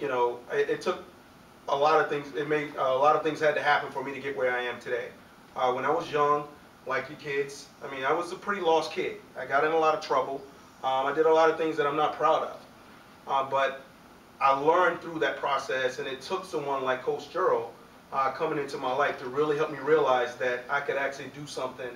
it took a lot of things. It made a lot of things had to happen for me to get where I am today. When I was young, like you kids, I mean, I was a pretty lost kid. I got in a lot of trouble. I did a lot of things that I'm not proud of. But I learned through that process, and it took someone like Coach Gerald coming into my life to really help me realize that I could actually do something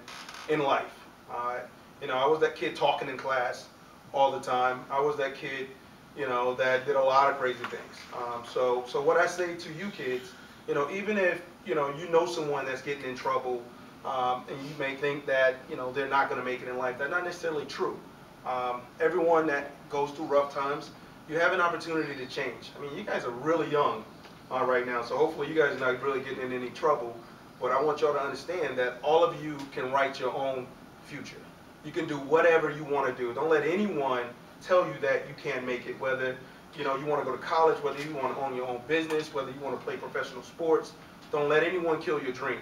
in life. I was that kid talking in class all the time. I was that kid, that did a lot of crazy things. So what I say to you kids, even if you know someone that's getting in trouble, and you may think that they're not going to make it in life, that's not necessarily true. Everyone that goes through rough times, you have an opportunity to change. I mean, you guys are really young right now, so hopefully you guys are not really getting in any trouble. But I want y'all to understand that all of you can write your own future. You can do whatever you want to do. Don't let anyone tell you that you can't make it, whether you want to go to college, whether you want to own your own business, whether you want to play professional sports. Don't let anyone kill your dream.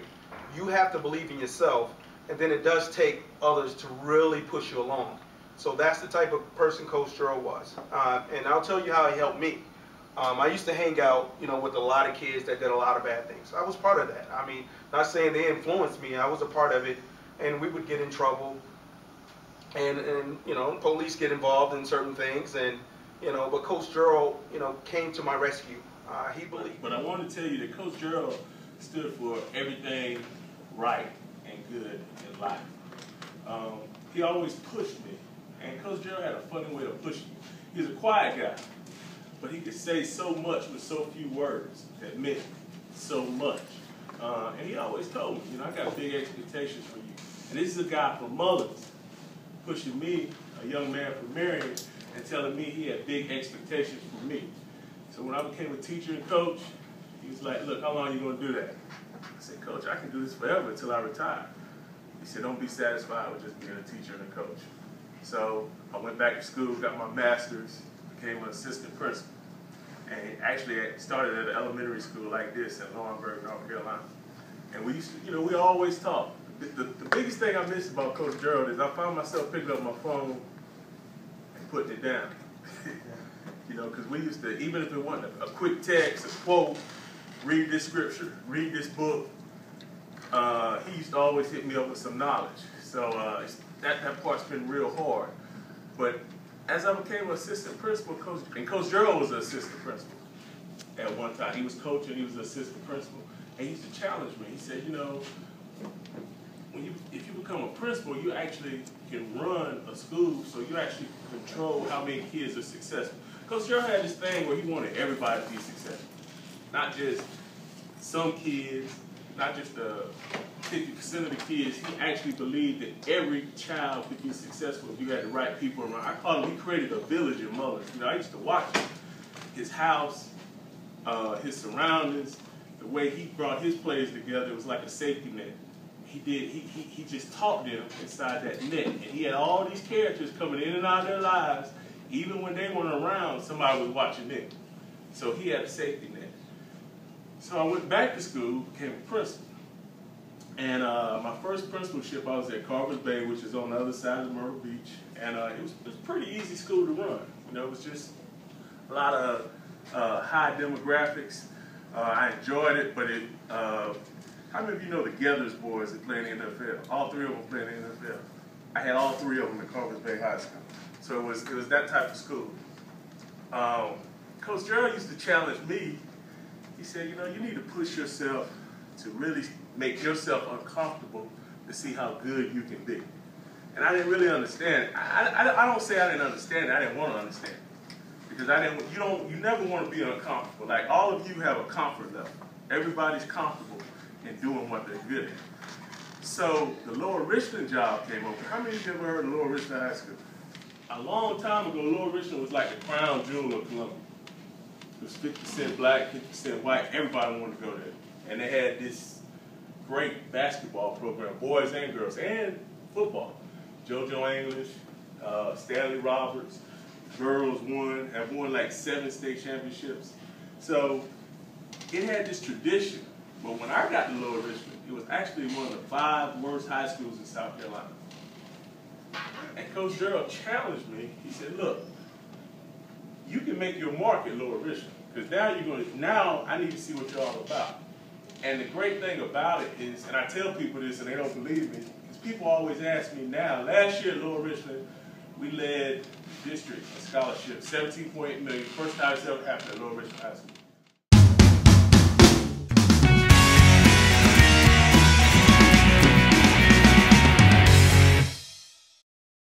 You have to believe in yourself, and then it does take others to really push you along. So that's the type of person Coach Gerald was. And I'll tell you how he helped me. I used to hang out, with a lot of kids that did a lot of bad things. I was part of that. I mean, not saying they influenced me. I was a part of it, and we would get in trouble. And police get involved in certain things. And, but Coach Gerald, came to my rescue. He believed. But I want to tell you that Coach Gerald stood for everything right and good in life. He always pushed me. And Coach Gerald had a funny way of pushing me. He was a quiet guy, but he could say so much with so few words that meant so much. And he always told me, I got big expectations for you. And this is a guy from Mullins pushing me, a young man from Marion, and telling me he had big expectations for me. So when I became a teacher and coach, he was like, look, how long are you going to do that? I said, Coach, I can do this forever until I retire. He said, don't be satisfied with just being a teacher and a coach. So I went back to school, got my master's, became an assistant principal. And actually I started at an elementary school like this in Laurinburg, North Carolina. And we used to, we always talk. The biggest thing I miss about Coach Gerald is I found myself picking up my phone and putting it down. Because we used to, even if it wasn't a quick text, a quote, read this scripture, read this book, he used to always hit me up with some knowledge. So that part's been real hard. But as I became an assistant principal, Coach Gerald was an assistant principal at one time. He was coaching, he was an assistant principal. And he used to challenge me. He said, if you become a principal, you actually can run a school, so you actually control how many kids are successful. Coach Gerald had this thing where he wanted everybody to be successful. Not just some kids, not just the 50% of the kids. He actually believed that every child could be successful if you had the right people around. I call him, he created a village in Mullins. I used to watch his house, his surroundings, the way he brought his players together. It was like a safety net. He just taught them inside that net. And he had all these characters coming in and out of their lives. Even when they weren't around, somebody was watching them. So he had a safety net. So I went back to school, became a principal. And my first principalship, I was at Carver's Bay, which is on the other side of Myrtle Beach. And it was a pretty easy school to run. It was just a lot of high demographics. I enjoyed it, but how many of you know the Gathers boys that play in the NFL? All three of them play in the NFL. I had all three of them at Carver's Bay High School. So it was that type of school. Coach Gerald used to challenge me. He said, you need to push yourself to really make yourself uncomfortable to see how good you can be. And I didn't really understand it. I don't say I didn't understand it. I didn't want to understand it. Because you never want to be uncomfortable. Like, all of you have a comfort level. Everybody's comfortable in doing what they're good at. So the Lower Richland job came over. How many of you ever heard of Lower Richland High School? A long time ago, Lower Richland was like the crown jewel of Columbia. It was 50% black, 50% white. Everybody wanted to go there. And they had this great basketball program, boys and girls, and football. JoJo English, Stanley Roberts, girls have won like 7 state championships. So it had this tradition. But when I got to Lower Richland, it was actually one of the 5 worst high schools in South Carolina. And Coach Gerald challenged me. He said, look, you can make your mark at Lower Richland. Because now I need to see what you're all about. And the great thing about it is, and I tell people this and they don't believe me, because people always ask me now, last year at Lower Richland, we led district a scholarship, 17.8 million, first time it's ever happened at Lower Richland High School.